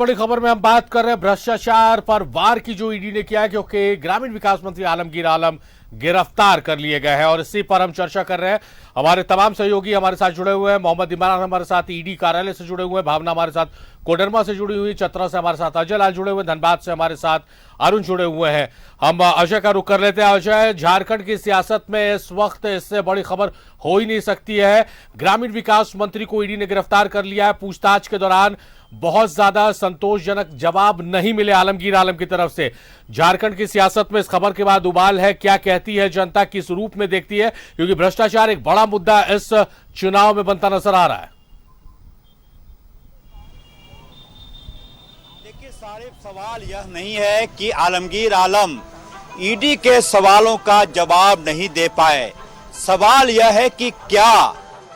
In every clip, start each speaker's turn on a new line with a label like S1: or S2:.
S1: बड़ी खबर में हम बात कर रहे हैं भ्रष्टाचार पर वार की जो ईडी ने किया है, क्योंकि ग्रामीण विकास मंत्री आलमगीर आलम गिरफ्तार कर लिए गए हैं और इसी पर हम चर्चा कर रहे हैं। हमारे तमाम सहयोगी हमारे साथ जुड़े हुए हैं। मोहम्मद इमरान हमारे साथ ईडी कार्यालय से जुड़े हुए हैं, भावना हमारे साथ कोडरमा से जुड़ी हुई, चतरा से हमारे साथ अजय लाल जुड़े हुए, धनबाद से हमारे साथ अरुण जुड़े हुए हैं। हम अजय का रुख कर लेते हैं। अजय, झारखंड की सियासत में इस वक्त इससे बड़ी खबर हो ही नहीं सकती है। ग्रामीण विकास मंत्री को ईडी ने गिरफ्तार कर लिया है। पूछताछ के दौरान बहुत ज्यादा संतोषजनक जवाब नहीं मिले आलमगीर आलम की तरफ से। झारखंड की सियासत में इस खबर के बाद उबाल है, क्या कहती है जनता, किस रूप में देखती है, क्योंकि भ्रष्टाचार एक बड़ा मुद्दा इस चुनाव में बनता नजर आ रहा है।
S2: देखिए, सारे सवाल यह नहीं है कि आलमगीर आलम ईडी के सवालों का जवाब नहीं दे पाए। सवाल यह है कि क्या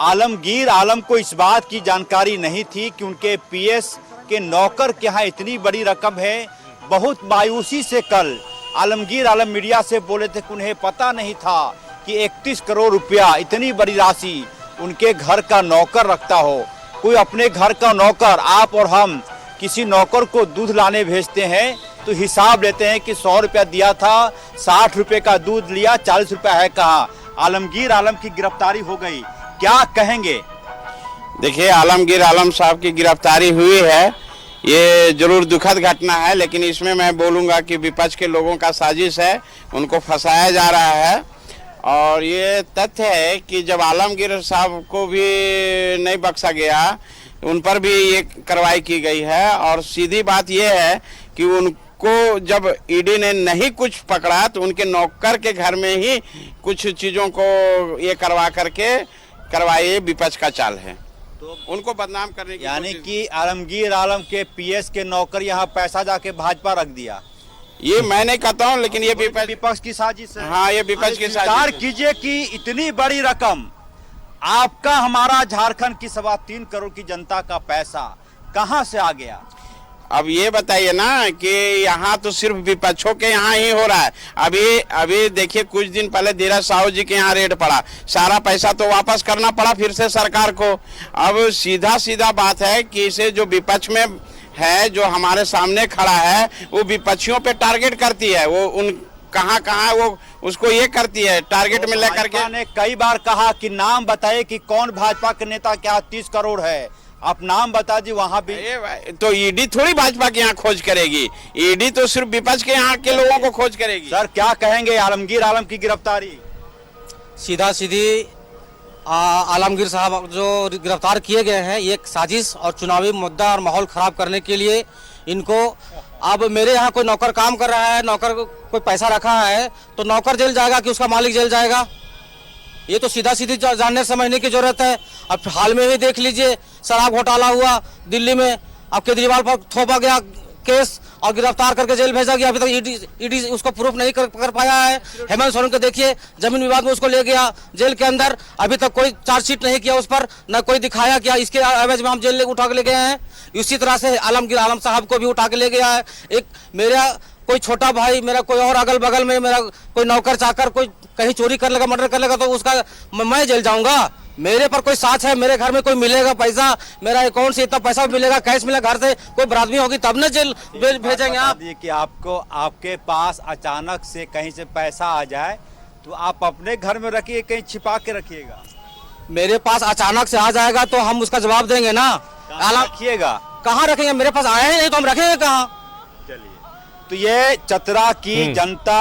S2: आलमगीर आलम को इस बात की जानकारी नहीं थी कि उनके पीएस के नौकर के यहाँ इतनी बड़ी रकम है। बहुत मायूसी से कल आलमगीर आलम मीडिया से बोले थे कि उन्हें पता नहीं था कि 31 करोड़ रुपया, इतनी बड़ी राशि उनके घर का नौकर रखता हो। कोई अपने घर का नौकर, आप और हम किसी नौकर को दूध लाने भेजते हैं तो हिसाब लेते हैं कि 100 रुपया दिया था, 60 रुपये का दूध लिया, 40 रुपया है कहाँ। आलमगीर आलम की गिरफ्तारी हो गई, क्या कहेंगे?
S3: देखिए, आलमगीर आलम साहब की गिरफ्तारी हुई है, ये जरूर दुखद घटना है, लेकिन इसमें मैं बोलूँगा कि विपक्ष के लोगों का साजिश है, उनको फंसाया जा रहा है। और ये तथ्य है कि जब आलमगीर साहब को भी नहीं बख्शा गया, उन पर भी ये कार्रवाई की गई है। और सीधी बात ये है कि उनको जब ईडी ने नहीं कुछ पकड़ा तो उनके नौकर के घर में ही कुछ चीज़ों को ये करवाए विपक्ष का चाल है, तो उनको बदनाम करने की,
S2: यानी कि आलमगीर आलम के पीएस के नौकर यहाँ पैसा जाके भाजपा रख दिया।
S3: ये मैं नहीं कहता हूँ, लेकिन ये
S2: विपक्ष की साजिश है।
S3: हाँ, ये विपक्ष की साजिश
S2: स्वीकार कीजिए कि इतनी बड़ी रकम, आपका हमारा झारखंड की 3.25 करोड़ की जनता का पैसा कहाँ से आ गया?
S3: अब ये बताइए ना कि यहाँ तो सिर्फ विपक्षों के यहाँ ही हो रहा है। अभी देखिए, कुछ दिन पहले धीरज साहू जी के यहाँ रेड पड़ा, सारा पैसा तो वापस करना पड़ा फिर से सरकार को। अब सीधा बात है कि इसे जो विपक्ष में है, जो हमारे सामने खड़ा है, वो विपक्षियों पे टारगेट करती है। वो उन कहाँ वो उसको ये करती है टारगेट में लेकर के।
S2: ने कई बार कहा कि नाम बताइए कि कौन भाजपा के नेता क्या 30 करोड़ है, आप नाम बता दी। वहां भी
S3: तो ईडी थोड़ी भाजपा के यहाँ खोज करेगी, ईडी तो सिर्फ विपक्ष के यहाँ के लोगों को खोज करेगी।
S2: सर, क्या कहेंगे आलमगीर आलम की गिरफ्तारी?
S4: सीधी आलमगीर साहब जो गिरफ्तार किए गए हैं, ये एक साजिश और चुनावी मुद्दा और माहौल खराब करने के लिए इनको। अब मेरे यहाँ कोई नौकर काम कर रहा है, नौकर कोई पैसा रखा है, तो नौकर जेल जाएगा कि उसका मालिक जेल जाएगा? ये तो सीधी जानने समझने की जरूरत है। अब हाल में ही देख लीजिए, शराब घोटाला हुआ दिल्ली में, अब केजरीवाल पर थोपा गया केस और गिरफ्तार करके जेल भेजा गया। अभी तक ईडी उसको प्रूफ नहीं कर पाया है। हेमंत सोरेन को देखिए, जमीन विवाद में उसको ले गया जेल के अंदर, अभी तक कोई चार्जशीट नहीं किया उस पर, न कोई दिखाया क्या इसके एवज में हम जेल उठा के ले गए हैं। इसी तरह से आलमगीर आलम साहब को भी उठा के ले गया है। एक मेरा कोई छोटा भाई, मेरा कोई और अगल बगल में मेरा कोई नौकर चाकर कोई कहीं चोरी कर लेगा, मर्डर कर लेगा, तो उसका मैं जेल जाऊंगा? मेरे पर कोई साथ है, मेरे घर में कोई मिलेगा पैसा, मेरा अकाउंट से इतना पैसा मिलेगा, कैश मिलेगा, घर से कोई बरादमी होगी तब न जेल भेजेंगे आप?
S2: कि आपको आपके पास अचानक से कहीं से पैसा आ जाए तो आप अपने घर में रखिए, कहीं छिपा के रखिएगा?
S4: मेरे पास अचानक से आ जाएगा तो हम उसका जवाब देंगे ना।
S2: रखिएगा
S4: कहाँ रखेंगे? मेरे पास आए ही नहीं तो हम रखेंगे कहाँ?
S2: चलिए, तो ये चतरा की जनता,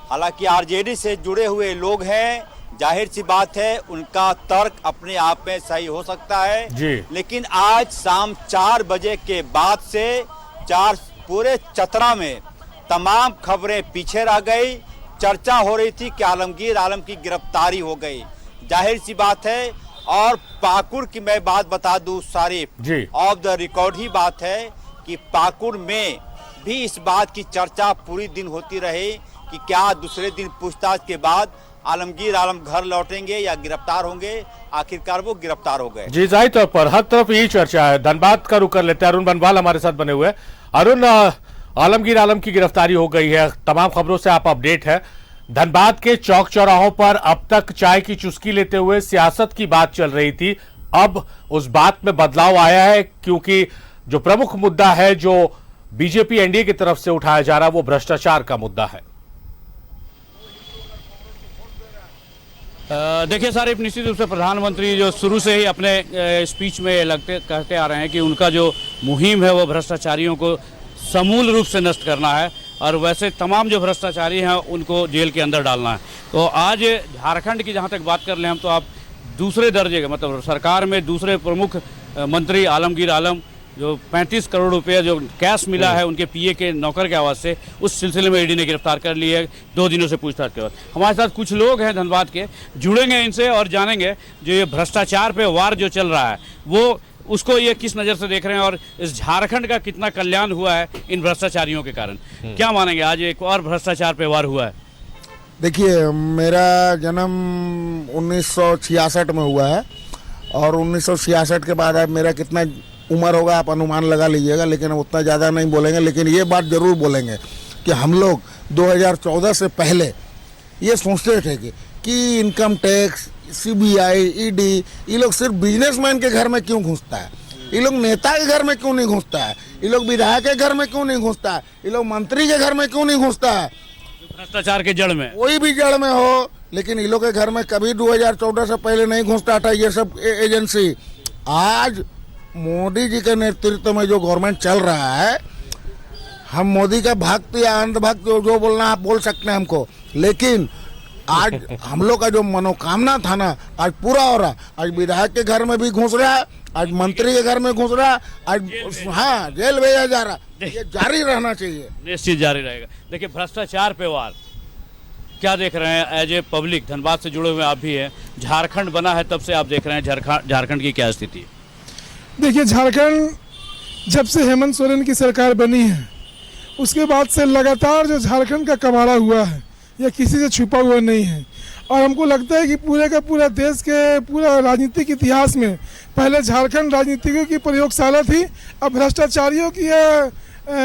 S2: हालांकि आरजेडी से जुड़े हुए लोग हैं, जाहिर सी बात है उनका तर्क अपने आप में सही हो सकता है
S1: जी। लेकिन
S2: आज शाम 4 बजे के बाद से पूरे चतरा में तमाम खबरें पीछे रह गई। चर्चा हो रही थी कि आलमगीर आलम की गिरफ्तारी हो गई, जाहिर सी बात है। और पाकुड़ की मैं बात बता दूं, सारी ऑफ द रिकॉर्ड ही बात है कि पाकुड़ में भी इस बात की चर्चा पूरी दिन होती रही कि क्या दूसरे दिन पूछताछ के बाद आलमगीर आलम घर लौटेंगे या गिरफ्तार होंगे। आखिरकार वो गिरफ्तार हो गए।
S1: जी, जाहिर तौर पर हर तरफ यही चर्चा है। धनबाद का रुख कर लेते हैं, अरुण बनवाल हमारे साथ बने हुए हैं। अरुण, आलमगीर आलम की गिरफ्तारी हो गई है, तमाम खबरों से आप अपडेट है। धनबाद के चौक चौराहों पर अब तक चाय की चुस्की लेते हुए सियासत की बात चल रही थी, अब उस बात में बदलाव आया है, क्योंकि जो प्रमुख मुद्दा है जो बीजेपी एनडीए की तरफ से उठाया जा रहा है वो भ्रष्टाचार का मुद्दा है।
S5: देखिए सारिफ, निश्चित रूप से प्रधानमंत्री जो शुरू से ही अपने स्पीच में कहते आ रहे हैं कि उनका जो मुहिम है वो भ्रष्टाचारियों को समूल रूप से नष्ट करना है और वैसे तमाम जो भ्रष्टाचारी हैं उनको जेल के अंदर डालना है। तो आज झारखंड की जहां तक बात कर लें हम, तो आप दूसरे दर्जे के मतलब सरकार में दूसरे प्रमुख मंत्री आलमगीर आलम जो 35 करोड़ रुपए जो कैश मिला है उनके पीए के नौकर के आवाज से, उस सिलसिले में ईडी ने गिरफ्तार कर लिया है 2 दिनों से पूछताछ के बाद। हमारे साथ कुछ लोग हैं धनबाद के, जुड़ेंगे इनसे और जानेंगे जो ये भ्रष्टाचार पे वार जो चल रहा है वो उसको ये किस नज़र से देख रहे हैं और इस झारखंड का कितना कल्याण हुआ है इन भ्रष्टाचारियों के कारण। क्या मानेंगे, आज एक और भ्रष्टाचार पे वार हुआ है?
S6: देखिए, मेरा जन्म 1966 में हुआ है और 1966 के बाद अब मेरा कितना उम्र होगा आप अनुमान लगा लीजिएगा, लेकिन उतना ज़्यादा नहीं बोलेंगे। लेकिन ये बात ज़रूर बोलेंगे कि हम लोग 2014 से पहले ये सोचते थे कि इनकम टैक्स, सीबीआई, ईडी, ये लोग सिर्फ बिजनेसमैन के घर में क्यों घुसता है, ये लोग नेता के घर में क्यों नहीं घुसता है, ये लोग विधायक के घर में क्यों नहीं घुसता है, ये लोग मंत्री के घर में क्यों नहीं घुसता है,
S5: भ्रष्टाचार के जड़ में
S6: कोई भी जड़ में हो, लेकिन ये लोग के घर में कभी 2014 से पहले नहीं घुसता था ये सब एजेंसी। आज मोदी जी के नेतृत्व में जो गवर्नमेंट चल रहा है, हम मोदी का भक्त या अंधभक्त जो बोलना आप बोल सकते हैं हमको, लेकिन आज हम लोग का जो मनोकामना था ना आज पूरा हो रहा। आज विधायक के घर में भी घुस रहा है, आज मंत्री के घर में घुस रहा है, आज हाँ जेल भेजा जा रहा। ये जारी रहना चाहिए,
S5: निश्चित जारी रहेगा। देखिए, भ्रष्टाचार पे वार क्या देख रहे हैं एज ए पब्लिक? धनबाद से जुड़े हुए आप भी हैं, झारखंड बना है तब से आप देख रहे हैं झारखंड की क्या स्थिति है?
S7: देखिए, झारखंड जब से हेमंत सोरेन की सरकार बनी है उसके बाद से लगातार जो झारखंड का कबाड़ा हुआ है यह किसी से छुपा हुआ नहीं है। और हमको लगता है कि पूरे का पूरा देश के पूरा राजनीतिक इतिहास में पहले झारखंड राजनीतिकों की प्रयोगशाला थी, अब भ्रष्टाचारियों की यह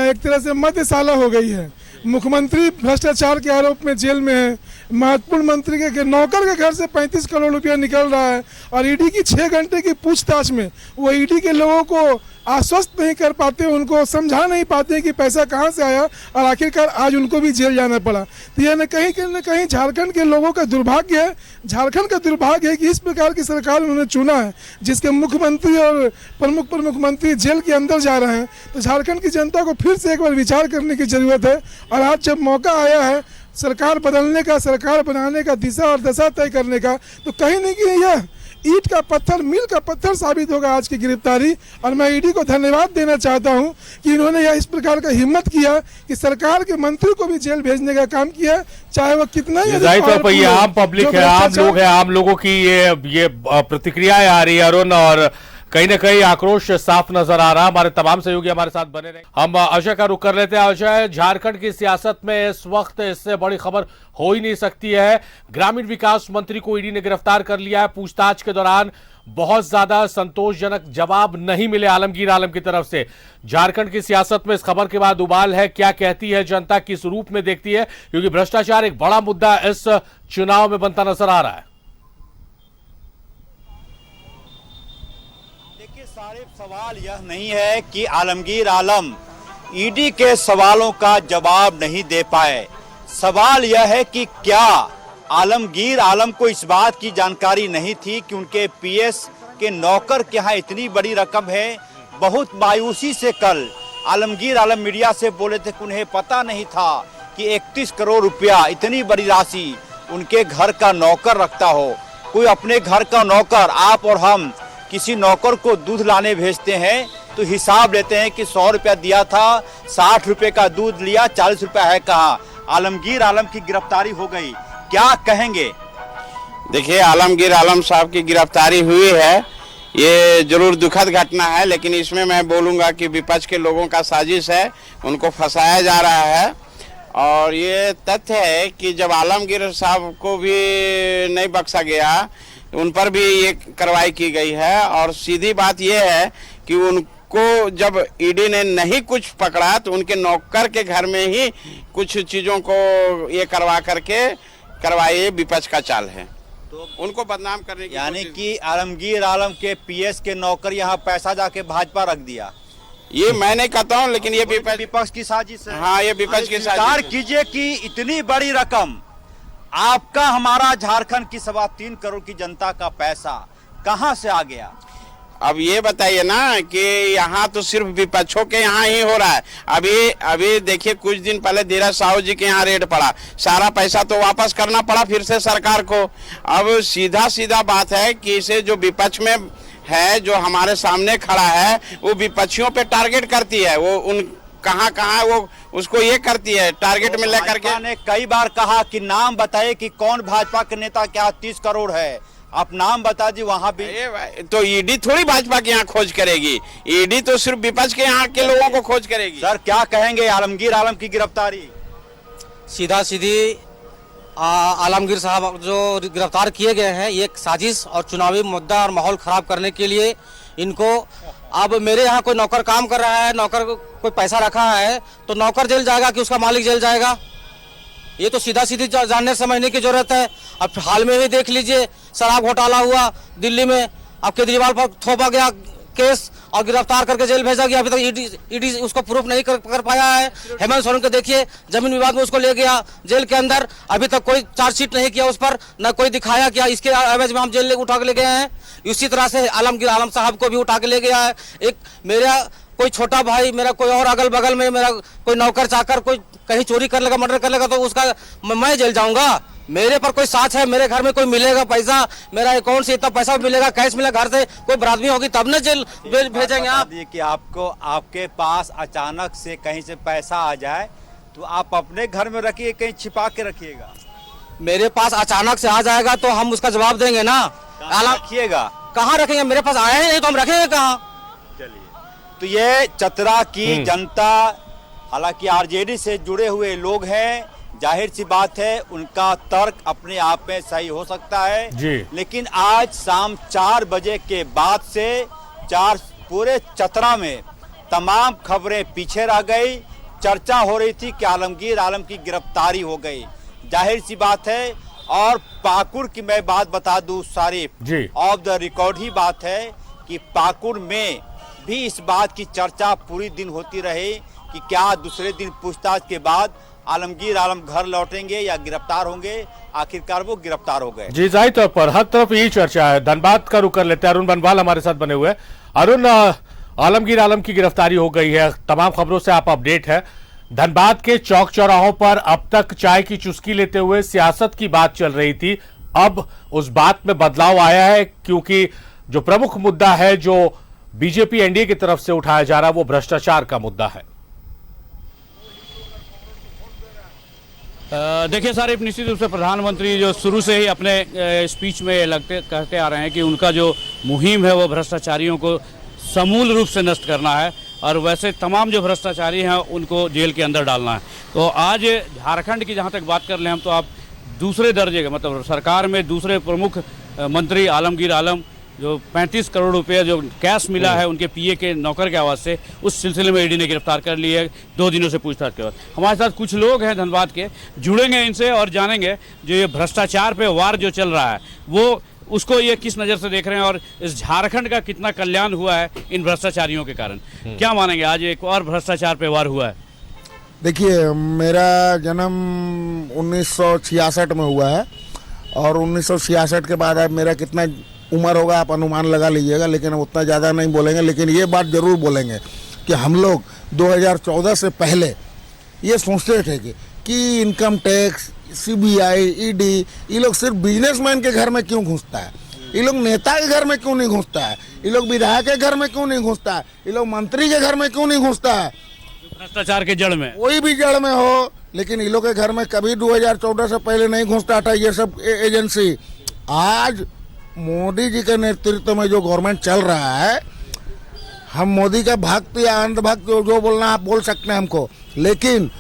S7: एक तरह से मध्यशाला हो गई है। मुख्यमंत्री भ्रष्टाचार के आरोप में जेल में है, महत्वपूर्ण मंत्री के नौकर के घर से 35 करोड़ रुपया निकल रहा है और ईडी की 6 घंटे की पूछताछ में वो ईडी के लोगों को आश्वस्त नहीं कर पाते, उनको समझा नहीं पाते कि पैसा कहां से आया और आखिरकार आज उनको भी जेल जाना पड़ा। तो यह न कहीं झारखंड के लोगों का दुर्भाग्य है, झारखंड का दुर्भाग्य है कि इस प्रकार की सरकार उन्होंने चुना है जिसके मुख्यमंत्री और प्रमुख मंत्री जेल के अंदर जा रहे हैं। तो झारखंड की जनता को फिर से एक बार विचार करने की जरूरत है और आज जब मौका आया है सरकार बदलने का, सरकार बनाने का, दिशा और दशा तय करने का, तो कहीं नहीं कि यह ईंट का पत्थर, मील का पत्थर साबित होगा आज की गिरफ्तारी। और मैं ईडी को धन्यवाद देना चाहता हूं कि इन्होंने यह इस प्रकार का हिम्मत किया कि सरकार के मंत्री को भी जेल भेजने का काम किया, चाहे वो कितना ही
S1: जाहिर तौर पर ये आम पब्लिक है, आम लोग हैं, आम लोगों की ये प्रतिक्रियाएं आ रही है अरुण, और कहीं ना कहीं आक्रोश साफ नजर आ रहा। हमारे तमाम सहयोगी हमारे साथ बने रहे। हम अजय का रुख कर लेते हैं। अजय, झारखंड की सियासत में इस वक्त इससे बड़ी खबर हो ही नहीं सकती है। ग्रामीण विकास मंत्री को ईडी ने गिरफ्तार कर लिया है। पूछताछ के दौरान बहुत ज्यादा संतोषजनक जवाब नहीं मिले आलमगीर आलम की तरफ से। झारखंड की सियासत में इस खबर के बाद उबाल है, क्या कहती है जनता, किस रूप में देखती है, क्योंकि भ्रष्टाचार एक बड़ा मुद्दा इस चुनाव में बनता नजर आ रहा है।
S2: सवाल यह नहीं है कि आलमगीर आलम ईडी के सवालों का जवाब नहीं दे पाए। सवाल यह है कि क्या आलमगीर आलम को इस बात की जानकारी नहीं थी कि उनके पीएस के नौकर के यहाँ इतनी बड़ी रकम है। बहुत मायूसी से कल आलमगीर आलम मीडिया से बोले थे कि उन्हें पता नहीं था कि 31 करोड़ रुपया इतनी बड़ी राशि उनके घर का नौकर रखता हो। कोई अपने घर का नौकर, आप और हम किसी नौकर को दूध लाने भेजते हैं तो हिसाब लेते हैं कि 100 रुपया दिया था, 60 रुपये का दूध लिया, 40 रुपया है कहाँ। आलमगीर आलम की गिरफ्तारी हो गई, क्या कहेंगे?
S3: देखिए, आलमगीर आलम साहब की गिरफ्तारी हुई है, ये जरूर दुखद घटना है, लेकिन इसमें मैं बोलूँगा कि विपक्ष के लोगों का साजिश है, उनको फंसाया जा रहा है। और ये तथ्य है कि जब आलमगीर साहब को भी नहीं बख्शा गया, उन पर भी ये कार्रवाई की गई है। और सीधी बात ये है कि उनको जब ईडी ने नहीं कुछ पकड़ा तो उनके नौकर के घर में ही कुछ चीज़ों को ये करवाए विपक्ष का चाल है, तो उनको बदनाम करने की,
S2: यानी कि आलमगीर आलम के पीएस के नौकर यहाँ पैसा जाके भाजपा रख दिया।
S3: ये मैं नहीं कहता हूँ, लेकिन ये
S2: विपक्ष की साजिश है।
S3: हाँ, ये विपक्ष की
S2: स्वीकार
S3: साजिश है।
S2: कीजिए कि इतनी बड़ी रकम आपका, हमारा झारखंड की 3.25 करोड़ की जनता का पैसा कहां से आ गया?
S3: अब ये बताइए ना कि यहाँ तो सिर्फ विपक्षों के यहाँ ही हो रहा है। अभी देखिए, कुछ दिन पहले धीरज साहू जी के यहाँ रेड पड़ा, सारा पैसा तो वापस करना पड़ा फिर से सरकार को। अब सीधा बात है कि इसे जो विपक्ष में है, जो हमारे सामने खड़ा है, वो विपक्षियों पे टारगेट करती है। वो उन कहाँ वो उसको ये करती है टारगेट में लेकर के।
S2: ने कई बार कहा कि नाम बताए कि कौन भाजपा के नेता क्या 30 करोड़ है, आप नाम बता दी। वहाँ भी
S3: तो ईडी थोड़ी भाजपा के यहाँ खोज करेगी, ईडी तो सिर्फ विपक्ष के यहाँ के लोगों को खोज करेगी।
S2: सर क्या कहेंगे आलमगीर आलम की गिरफ्तारी?
S4: सीधा सीधी आलमगीर साहब जो गिरफ्तार किए गए हैं, ये एक साजिश और चुनावी मुद्दा और माहौल खराब करने के लिए इनको, अब मेरे यहाँ कोई नौकर काम कर रहा है, नौकर कोई पैसा रखा है तो नौकर जेल जाएगा कि उसका मालिक जेल जाएगा? ये तो सीधा सीधी जानने समझने की जरूरत है। अब हाल में ही देख लीजिए, शराब घोटाला हुआ दिल्ली में, अब केजरीवाल पर थोपा गया केस और गिरफ्तार करके जेल भेजा गया। अभी तक ईडी उसको प्रूफ नहीं कर पाया है। हेमंत सोरेन को देखिए, जमीन विवाद में उसको ले गया जेल के अंदर, अभी तक कोई चार्जशीट नहीं किया उस पर, न कोई दिखाया क्या इसके एवज में हम जेल उठा के ले गए हैं। इसी तरह से आलमगीर आलम साहब को भी उठा के ले गया है। एक मेरा कोई छोटा भाई, मेरा कोई और अगल बगल में मेरा कोई नौकर चाकर कोई कहीं चोरी कर लेगा, मर्डर कर लेगा तो उसका मैं जेल जाऊंगा? मेरे पर कोई साथ है, मेरे घर में कोई मिलेगा पैसा, मेरा अकाउंट से इतना पैसा मिलेगा, कैश मिलेगा, घर से कोई बरादरी होगी तब न जेल भेजेंगे आप?
S2: कि आपको आपके पास अचानक से कहीं से पैसा आ जाए तो आप अपने घर में रखिए, कहीं छिपा के रखिएगा?
S4: मेरे पास अचानक से आ जाएगा तो हम उसका जवाब देंगे ना।
S2: रखिएगा
S4: कहाँ रखेंगे? मेरे पास आए नहीं तो हम रखेंगे कहाँ?
S2: चलिए, तो ये चतरा की जनता, हालांकि आरजेडी से जुड़े हुए लोग हैं, जाहिर सी बात है उनका तर्क अपने आप में सही हो सकता है
S1: जी।
S2: लेकिन आज शाम 4 बजे के बाद से पूरे चतरा में तमाम खबरें पीछे रह गई। चर्चा हो रही थी कि आलमगीर आलम की गिरफ्तारी हो गई, जाहिर सी बात है। और पाकुड़ की मैं बात बता दूं सारी ऑफ द रिकॉर्ड ही बात है कि पाकुड़ में भी इस बात की चर्चा पूरी दिन होती रही कि क्या दूसरे दिन पूछताछ के बाद आलमगीर आलम घर लौटेंगे या गिरफ्तार होंगे। आखिरकार वो गिरफ्तार हो गए।
S1: जी, जाहिर तौर पर हर तरफ यही चर्चा है। धनबाद का रुख कर लेते हैं, अरुण बनवाल हमारे साथ बने हुए हैं। अरुण, आलमगीर आलम की गिरफ्तारी हो गई है, तमाम खबरों से आप अपडेट है। धनबाद के चौक चौराहों पर अब तक चाय की चुस्की लेते हुए सियासत की बात चल रही थी, अब उस बात में बदलाव आया है क्योंकि जो प्रमुख मुद्दा है जो बीजेपी एनडीए की तरफ से उठाया जा रहा है वो भ्रष्टाचार का मुद्दा है।
S5: देखिए सारे, निश्चित रूप से प्रधानमंत्री जो शुरू से ही अपने स्पीच में कहते आ रहे हैं कि उनका जो मुहिम है वो भ्रष्टाचारियों को समूल रूप से नष्ट करना है और वैसे तमाम जो भ्रष्टाचारी हैं उनको जेल के अंदर डालना है। तो आज झारखंड की जहां तक बात कर लें हम, तो आप दूसरे दर्जे के, मतलब सरकार में दूसरे प्रमुख मंत्री आलमगीर आलम, जो 35 करोड़ रुपए जो कैश मिला है उनके पीए के नौकर के आवाज से, उस सिलसिले में ईडी ने गिरफ्तार कर लिया है 2 दिनों से पूछताछ के बाद। हमारे साथ कुछ लोग हैं धनबाद के, जुड़ेंगे इनसे और जानेंगे जो ये भ्रष्टाचार पे वार जो चल रहा है वो उसको ये किस नज़र से देख रहे हैं और इस झारखंड का कितना कल्याण हुआ है इन भ्रष्टाचारियों के कारण। क्या मानेंगे, आज एक और भ्रष्टाचार पे वार हुआ है?
S6: देखिए, मेरा जन्म 1966 में हुआ है और 1966 के बाद अब मेरा कितना उम्र होगा आप अनुमान लगा लीजिएगा, लेकिन उतना ज़्यादा नहीं बोलेंगे। लेकिन ये बात ज़रूर बोलेंगे कि हम लोग 2014 से पहले ये सोचते थे कि इनकम टैक्स, सीबीआई, ईडी, ये लोग सिर्फ बिजनेसमैन के घर में क्यों घुसता है, ये लोग नेता के घर में क्यों नहीं घुसता है, ये लोग विधायक के घर में क्यों नहीं घुसता है, ये लोग मंत्री के घर में क्यों नहीं घुसता है।
S5: भ्रष्टाचार के जड़ में
S6: कोई भी जड़ में हो, लेकिन ये लोग के घर में कभी 2014 से पहले नहीं घुसता था ये सब एजेंसी। आज मोदी जी के नेतृत्व में जो गवर्नमेंट चल रहा है, हम मोदी का भक्त या अंधभक्त जो बोलना आप बोल सकते हैं हमको, लेकिन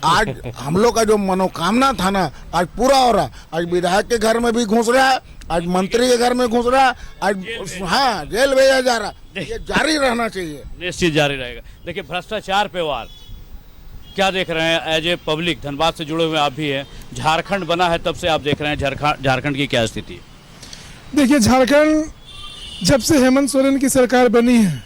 S6: आज हम लोग का जो मनोकामना था ना, आज पूरा हो रहा। आज विधायक के घर में भी घुस रहा है, आज मंत्री के घर में घुस रहा है, आज हाँ जेल भेजा जा रहा। ये जारी रहना चाहिए,
S5: निश्चित जारी रहेगा। देखिए, भ्रष्टाचार पे वार क्या देख रहे हैं एज ए पब्लिक? धनबाद से जुड़े हुए आप भी हैं, झारखंड बना है तब से आप देख रहे हैं झारखंड की क्या स्थिति है?
S7: देखिए, झारखंड जब से हेमंत सोरेन की सरकार बनी है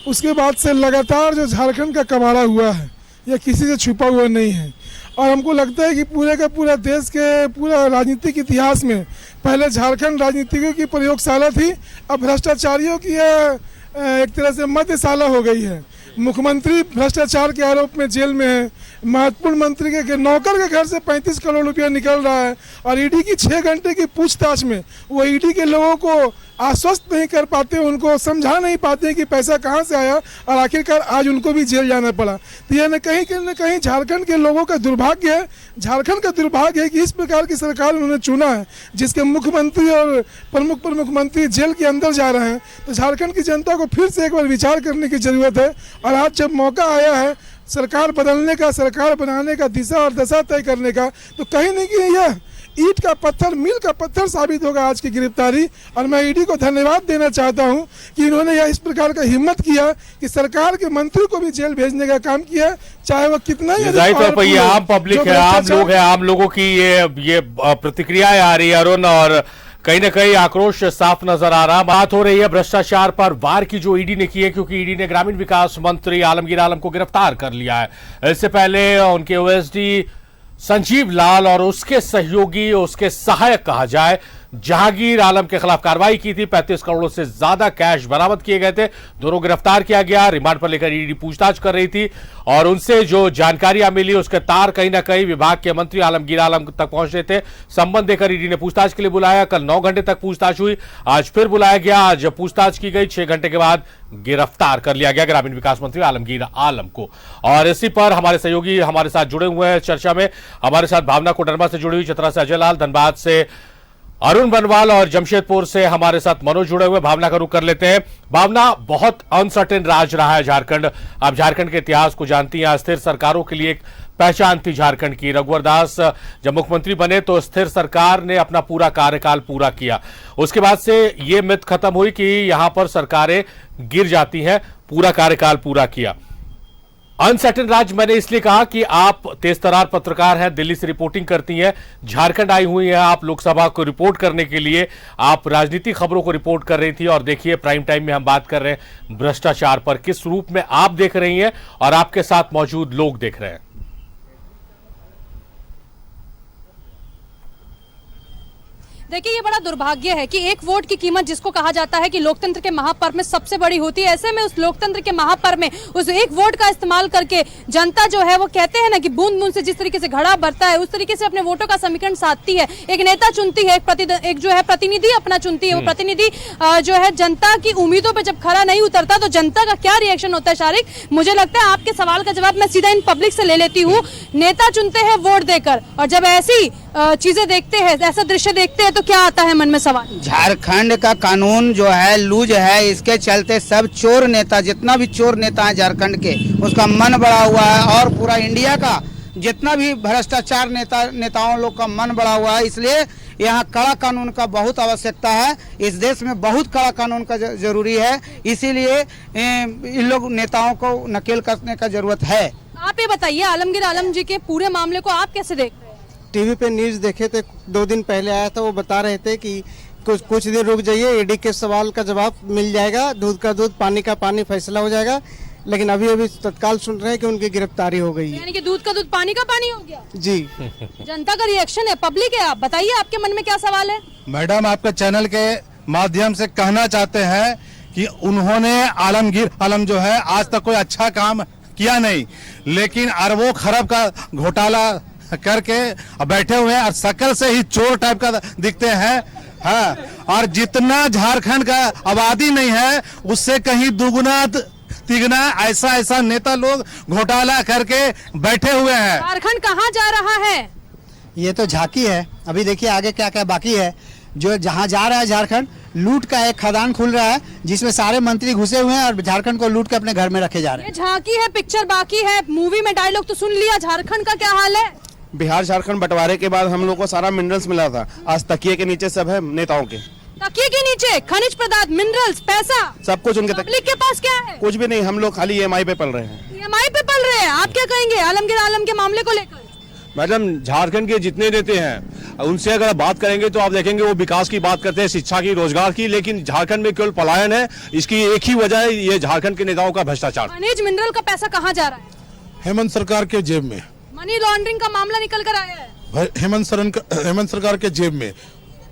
S7: उसके बाद से लगातार जो झारखंड का कबाड़ा हुआ है यह किसी से छुपा हुआ नहीं है। और हमको लगता है कि पूरे का पूरा देश के पूरा राजनीतिक इतिहास में पहले झारखंड राजनीतिकों की प्रयोगशाला थी, अब भ्रष्टाचारियों की यह एक तरह से मध्यशाला हो गई है। मुख्यमंत्री भ्रष्टाचार के आरोप में जेल में है, महत्वपूर्ण मंत्री के नौकर के घर से 35 करोड़ रुपया निकल रहा है और ईडी की 6 घंटे की पूछताछ में वो ईडी के लोगों को आश्वस्त नहीं कर पाते, उनको समझा नहीं पाते कि पैसा कहाँ से आया और आखिरकार आज उनको भी जेल जाना पड़ा। तो यह न कहीं झारखंड के लोगों का दुर्भाग्य है, झारखंड का दुर्भाग्य है कि इस प्रकार की सरकार उन्होंने चुना है जिसके मुख्यमंत्री और प्रमुख मंत्री जेल के अंदर जा रहे हैं। तो झारखंड की जनता को फिर से एक बार विचार करने की जरूरत है और आज जब मौका आया है सरकार बदलने का, सरकार बनाने का, दिशा और दशा तय करने का, तो कहीं नहीं कि यह ईंट का पत्थर, मील का पत्थर साबित होगा आज की गिरफ्तारी। और मैं ईडी को धन्यवाद देना चाहता हूं कि इन्होंने यह इस प्रकार का हिम्मत किया कि सरकार के मंत्री को भी जेल भेजने का काम किया, चाहे वो कितना ही
S1: जाहिर तौर पर ये आम पब्लिक है, आम लोग हैं, आम लोगों की ये प्रतिक्रियाएं आ रही है अरुण, और कहीं ना कहीं आक्रोश साफ नजर आ रहा। बात हो रही है भ्रष्टाचार पर वार की जो ईडी ने की है, क्योंकि ईडी ने ग्रामीण विकास मंत्री आलमगीर आलम को गिरफ्तार कर लिया है। इससे पहले उनके ओएसडी संजीव लाल और उसके सहयोगी, उसके सहायक कहा जाए, जहांगीर आलम के खिलाफ कार्रवाई की थी। 35 करोड़ से ज्यादा कैश बरामद किए गए थे, दोनों गिरफ्तार किया गया। रिमांड पर लेकर ईडी पूछताछ कर रही थी और उनसे जो जानकारियां मिली उसके तार कहीं ना कहीं विभाग के मंत्री आलमगीर आलम तक पहुंचे थे। संबंध देकर ईडी ने पूछताछ के लिए बुलाया। कल 9 घंटे तक पूछताछ हुई, आज फिर बुलाया गया। आज पूछताछ की गई, 6 घंटे के बाद गिरफ्तार कर लिया गया ग्रामीण विकास मंत्री आलमगीर आलम को। और इसी पर हमारे सहयोगी हमारे साथ जुड़े हुए हैं चर्चा में। हमारे साथ भावना कोडरमा से जुड़ी हुई, चतरा से अजय लाल, धनबाद से अरुण बनवाल और जमशेदपुर से हमारे साथ मनोज जुड़े हुए। भावना का रुख कर लेते हैं। भावना, बहुत अनसर्टेन राज रहा है झारखंड। आप झारखंड के इतिहास को जानती हैं, अस्थिर सरकारों के लिए एक पहचान थी झारखंड की। रघुवर दास जब मुख्यमंत्री बने तो स्थिर सरकार ने अपना पूरा कार्यकाल पूरा किया। उसके बाद से ये मिथ खत्म हुई कि यहां पर सरकारें गिर जाती हैं, पूरा कार्यकाल पूरा किया। अनसर्टेन राज मैंने इसलिए कहा कि आप तेज तरार पत्रकार हैं, दिल्ली से रिपोर्टिंग करती हैं, झारखंड आई हुई हैं आप लोकसभा को रिपोर्ट करने के लिए। आप राजनीतिक खबरों को रिपोर्ट कर रही थी और देखिए प्राइम टाइम में हम बात कर रहे हैं भ्रष्टाचार पर। किस रूप में आप देख रही हैं और आपके साथ मौजूद लोग देख रहे हैं?
S8: देखिए, ये बड़ा दुर्भाग्य है कि एक वोट की कीमत, जिसको कहा जाता है कि लोकतंत्र के महापर्व में सबसे बड़ी होती है, ऐसे में उस लोकतंत्र के महापर्व में उस एक वोट का इस्तेमाल करके जनता जो है वो कहते हैं ना कि बूंद बूंद से जिस तरीके से घड़ा भरता है उस तरीके से अपने वोटों का समीकरण साधती है। एक नेता चुनती है, एक जो है प्रतिनिधि अपना चुनती है। वो प्रतिनिधि जो है जनता की उम्मीदों पर जब खरा नहीं उतरता तो जनता का क्या रिएक्शन होता है? शारिक, मुझे लगता है आपके सवाल का जवाब मैं सीधा इन पब्लिक से ले लेती हूँ। नेता चुनते हैं वोट देकर, और जब ऐसी चीजें देखते हैं, ऐसा दृश्य देखते हैं, तो क्या आता है मन में सवाल?
S9: झारखंड का कानून जो है लूज है, इसके चलते सब चोर नेता, जितना भी चोर नेता है झारखंड के, उसका मन बढ़ा हुआ है और पूरा इंडिया का जितना भी भ्रष्टाचार नेताओं लोग का मन बढ़ा हुआ है। इसलिए यहाँ कड़ा कानून का बहुत आवश्यकता है। इस देश में बहुत कड़ा कानून का जरूरी है, इसीलिए इन लोग नेताओं को नकेल कसने का जरूरत है।
S8: आप ये बताइए, आलमगीर आलम जी के पूरे मामले को आप कैसे देख रहे हैं?
S10: टीवी पे न्यूज़ देखे थे, 2 दिन पहले आया था, वो बता रहे थे कि कुछ दिन रुक जाइए, ईडी के सवाल का जवाब मिल जाएगा, दूध का दूध पानी का पानी, फैसला हो जाएगा। लेकिन अभी तत्काल सुन रहे हैं कि उनकी गिरफ्तारी हो गई है।
S8: यानी कि दूध का दूध पानी का पानी हो गया?
S10: जी।
S8: जनता का रिएक्शन है, पब्लिक है। आप बताइए, आपके मन में क्या सवाल है?
S11: मैडम, आपके चैनल के माध्यम से कहना चाहते हैं कि उन्होंने आलमगीर आलम जो है आज तक कोई अच्छा काम किया नहीं, लेकिन अरबों खरब का घोटाला करके बैठे हुए हैं और शक्ल से ही चोर टाइप का दिखते हैं। हाँ, और जितना झारखंड का आबादी नहीं है उससे कहीं दुगुना तिगुना ऐसा नेता लोग घोटाला करके बैठे हुए हैं।
S8: झारखंड कहाँ जा रहा है?
S10: ये तो झांकी है, अभी देखिए आगे क्या क्या बाकी है। जो जहाँ जा रहा है झारखंड, लूट का एक खदान खुल रहा है जिसमें सारे मंत्री घुसे हुए हैं और झारखंड को लूट के अपने घर में रखे जा रहे हैं।
S8: ये झांकी है, पिक्चर बाकी है, मूवी में डायलॉग तो सुन लिया। झारखंड का क्या हाल है?
S12: बिहार झारखंड बंटवारे के बाद हम लोग को सारा मिनरल्स मिला था, आज तकिए के नीचे सब है नेताओं के।
S8: तकिए के नीचे खनिज पदार्थ, मिनरल्स, पैसा,
S12: सब कुछ उनके
S8: पब्लिक के पास क्या है?
S12: कुछ भी नहीं, हम लोग खाली EMI पे पल रहे हैं।
S8: EMI पे पल रहे हैं। आप क्या कहेंगे आलमगीर आलम के मामले को लेकर?
S12: मैडम झारखंड के जितने नेता हैं उनसे अगर आप बात करेंगे तो आप देखेंगे वो विकास की बात करते हैं, शिक्षा की, रोजगार की, लेकिन झारखंड में केवल पलायन है। इसकी एक ही वजह है, ये झारखंड के नेताओं का भ्रष्टाचार।
S8: खनिज मिनरल का पैसा कहाँ जा रहा है?
S7: हेमंत सरकार के जेब में।
S8: मनी लॉन्ड्रिंग का मामला निकल कर आया है
S7: हेमंत सरकार के जेब में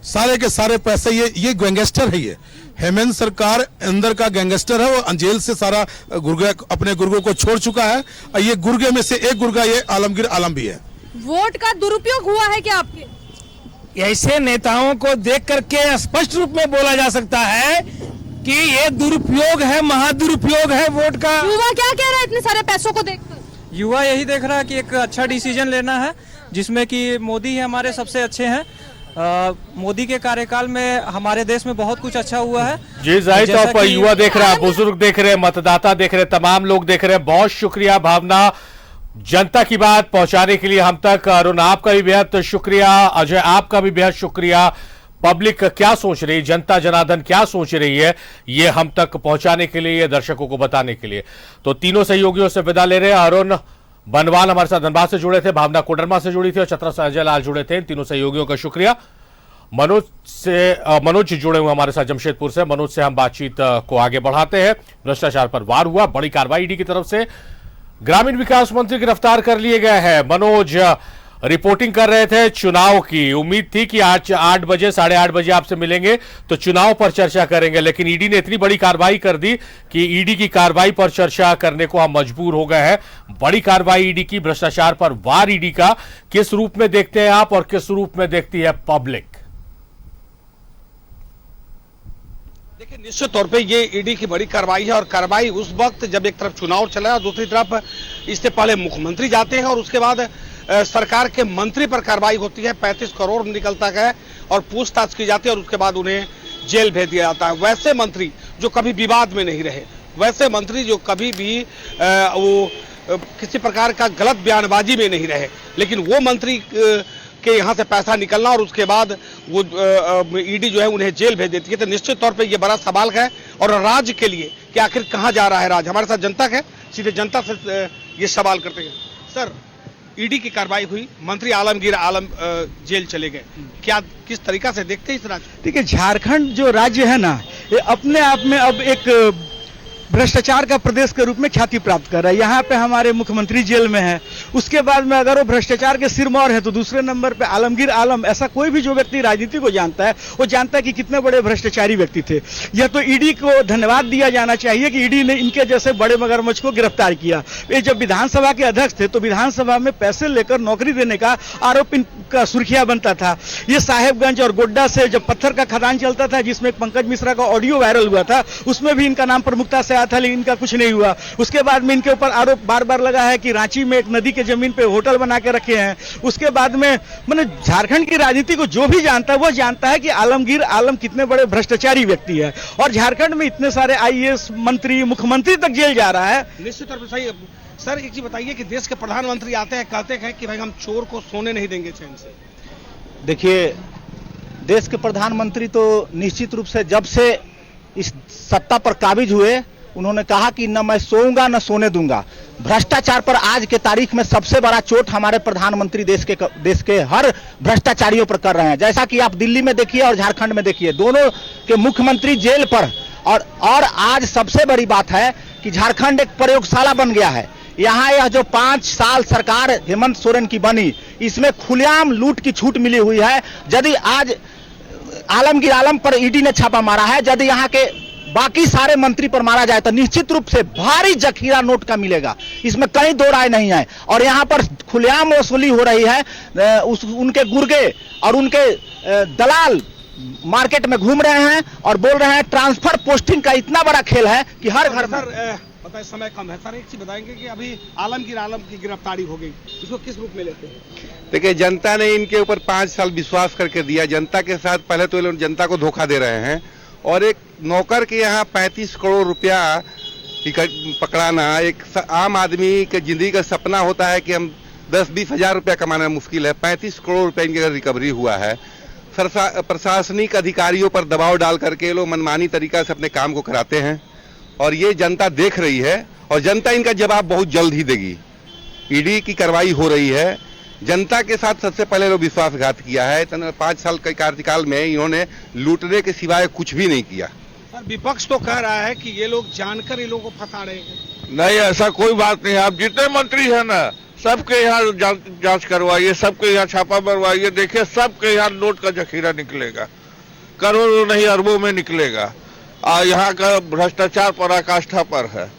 S7: सारे के सारे पैसे। ये गैंगस्टर है, ये हेमंत सरकार अंदर का गैंगस्टर है। वो जेल से सारा गुर्गे अपने गुर्गों को छोड़ चुका है और ये गुर्गे में से एक गुर्गा ये आलमगीर आलम भी है।
S8: वोट का दुरुपयोग हुआ है क्या आपके?
S13: ऐसे नेताओं को देख करके स्पष्ट रूप में बोला जा सकता है कि ये दुरुपयोग है, महादुरुपयोग है वोट का।
S8: युवा क्या कह रहा है इतने सारे पैसों को देखकर?
S13: युवा यही देख रहा है कि एक अच्छा डिसीजन लेना है, जिसमें कि मोदी ही हमारे सबसे अच्छे हैं। मोदी के कार्यकाल में हमारे देश में बहुत कुछ अच्छा हुआ है।
S1: जी जाहिर तौर पर युवा देख रहे हैं, बुजुर्ग देख रहे हैं, मतदाता देख रहे हैं, तमाम लोग देख रहे हैं। बहुत शुक्रिया भावना, जनता की बात पहुंचाने के लिए हम तक। अरुण आपका भी बेहद शुक्रिया, अजय आपका भी बेहद शुक्रिया। पब्लिक क्या सोच रही है, जनता जनार्दन क्या सोच रही है, ये हम तक पहुंचाने के लिए, दर्शकों को बताने के लिए। तो तीनों सहयोगियों से विदा ले रहे हैं। अरुण बनवाल हमारे साथ धनबाद से जुड़े थे, भावना कोडरमा से जुड़ी थी और चतरा से अजय लाल जुड़े थे। इन तीनों सहयोगियों का शुक्रिया। मनोज जुड़े हुए हमारे साथ जमशेदपुर से। मनोज से हम बातचीत को आगे बढ़ाते हैं। भ्रष्टाचार पर वार हुआ, बड़ी कार्रवाई ईडी की तरफ से। ग्रामीण विकास मंत्री गिरफ्तार कर लिए गए हैं। मनोज रिपोर्टिंग कर रहे थे चुनाव की। उम्मीद थी कि आज 8 बजे 8:30 बजे आपसे मिलेंगे तो चुनाव पर चर्चा करेंगे, लेकिन ईडी ने इतनी बड़ी कार्रवाई कर दी कि ईडी की कार्रवाई पर चर्चा करने को हम मजबूर हो गए हैं। बड़ी कार्रवाई ईडी की, भ्रष्टाचार पर वार ईडी का। किस रूप में देखते हैं आप और किस रूप में देखती है पब्लिक?
S14: देखिए, निश्चित तौर पे ये ईडी की बड़ी कार्रवाई है और कार्रवाई उस वक्त जब एक तरफ चुनाव चला है और दूसरी तरफ इससे पहले मुख्यमंत्री जाते हैं और उसके बाद सरकार के मंत्री पर कार्रवाई होती है। 35 करोड़ निकलता है और पूछताछ की जाती है और उसके बाद उन्हें जेल भेज दिया जाता है। वैसे मंत्री जो कभी विवाद में नहीं रहे, वैसे मंत्री जो कभी भी किसी प्रकार का गलत बयानबाजी में नहीं रहे, लेकिन वो मंत्री के यहाँ से पैसा निकलना और उसके बाद वो ईडी जो है उन्हें जेल भेज देती है। तो निश्चित तौर पे ये बड़ा सवाल है और राज्य के लिए कि आखिर कहाँ जा रहा है राज्य। हमारे साथ जनता है, सीधे जनता से ये सवाल करते हैं। सर, ईडी की कार्रवाई हुई, मंत्री आलमगीर आलम जेल चले गए, क्या किस तरीका से देखते हैं इस राज्य?
S15: देखिए, झारखंड जो राज्य है ना, ये अपने आप में अब एक भ्रष्टाचार का प्रदेश के रूप में ख्याति प्राप्त कर रहा है। यहाँ पे हमारे मुख्यमंत्री जेल में है, उसके बाद में अगर वो भ्रष्टाचार के सिरमौर है तो दूसरे नंबर पे आलमगीर आलम। ऐसा कोई भी जो व्यक्ति राजनीति को जानता है वो जानता है कि कितने बड़े भ्रष्टाचारी व्यक्ति थे। यह तो ईडी को धन्यवाद दिया जाना चाहिए कि ईडी ने इनके जैसे बड़े मगरमच्छ को गिरफ्तार किया। ये जब विधानसभा के अध्यक्ष थे तो विधानसभा में पैसे लेकर नौकरी देने का आरोप इनका सुर्खियां बनता था। ये साहेबगंज और गोड्डा से जब पत्थर का खदान चलता था, जिसमें पंकज मिश्रा का ऑडियो वायरल हुआ था, उसमें भी इनका नाम प्रमुखता से था, लेकिन इनका कुछ नहीं हुआ। उसके बाद में इनके ऊपर आरोप बार बार लगा है कि रांची में एक नदी के जमीन पे होटल बना के रखे हैं। उसके बाद में मैंने झारखंड की राजनीति को जो भी जानता है वो जानता है कि आलमगीर आलम कितने बड़े भ्रष्टाचारी व्यक्ति है और झारखंड में इतने सारे आईएएस मंत्री, मुख्यमंत्री तक जेल जा रहा है।
S14: निश्चित तौर पर सही। सर, एक चीज बताइए कि देश के प्रधानमंत्री आते हैं, कहते हैं कि भाई हम चोर को सोने नहीं देंगे चैन से।
S16: देखिए, देश के प्रधानमंत्री तो निश्चित रूप से जब से इस सत्ता पर काबिज हुए उन्होंने कहा कि न मैं सोऊंगा न सोने दूंगा। भ्रष्टाचार पर आज के तारीख में सबसे बड़ा चोट हमारे प्रधानमंत्री देश के हर भ्रष्टाचारियों पर कर रहे हैं। जैसा कि आप दिल्ली में देखिए और झारखंड में देखिए, दोनों के मुख्यमंत्री जेल पर। और आज सबसे बड़ी बात है कि झारखंड एक प्रयोगशाला बन गया है। यहाँ यह जो 5 साल सरकार हेमंत सोरेन की बनी, इसमें खुलेआम लूट की छूट मिली हुई है। यदि आज आलमगीर आलम पर ईडी ने छापा मारा है, यदि यहाँ के बाकी सारे मंत्री पर मारा जाए तो निश्चित रूप से भारी जखीरा नोट का मिलेगा, इसमें कहीं दो राय नहीं है। और यहाँ पर खुलेआम वसूली हो रही है। उनके गुर्गे और उनके दलाल मार्केट में घूम रहे हैं और बोल रहे हैं ट्रांसफर पोस्टिंग का इतना बड़ा खेल है कि हर घर में।
S14: बताए समय कम है सर, एक चीज बताएंगे कि अभी आलमगीर आलम की गिरफ्तारी हो गई, इसको किस रूप में लेते हैं?
S17: देखिए, जनता ने इनके ऊपर 5 साल विश्वास करके दिया। जनता के साथ पहले तो ये लोग जनता को धोखा दे रहे हैं और एक नौकर के यहाँ 35 करोड़ रुपया पकड़ाना एक आम आदमी के जिंदगी का सपना होता है कि हम 10-20 हजार रुपया कमाना मुश्किल है। 35 करोड़ रुपया इनके घर रिकवरी हुआ है। प्रशासनिक अधिकारियों पर दबाव डाल करके ये लोग मनमानी तरीका से अपने काम को कराते हैं और ये जनता देख रही है और जनता इनका जवाब बहुत जल्द ही देगी। ईडी की कार्रवाई हो रही है, जनता के साथ सबसे पहले लोग विश्वासघात किया है। 5 साल के कार्यकाल में इन्होंने लूटने के सिवाय कुछ भी नहीं किया।
S14: सर विपक्ष तो कह रहा है कि ये लोग जानकर इन लोगों को फंसा रहे हैं।
S18: नहीं, ऐसा कोई बात नहीं है। आप जितने मंत्री हैं ना, सबके यहाँ जांच करवाइए, सबके यहाँ छापा मरवाइए, देखिए सबके यहाँ नोट का जखीरा निकलेगा, करोड़ों नहीं अरबों में निकलेगा। यहाँ का भ्रष्टाचार पराकाष्ठा पर है।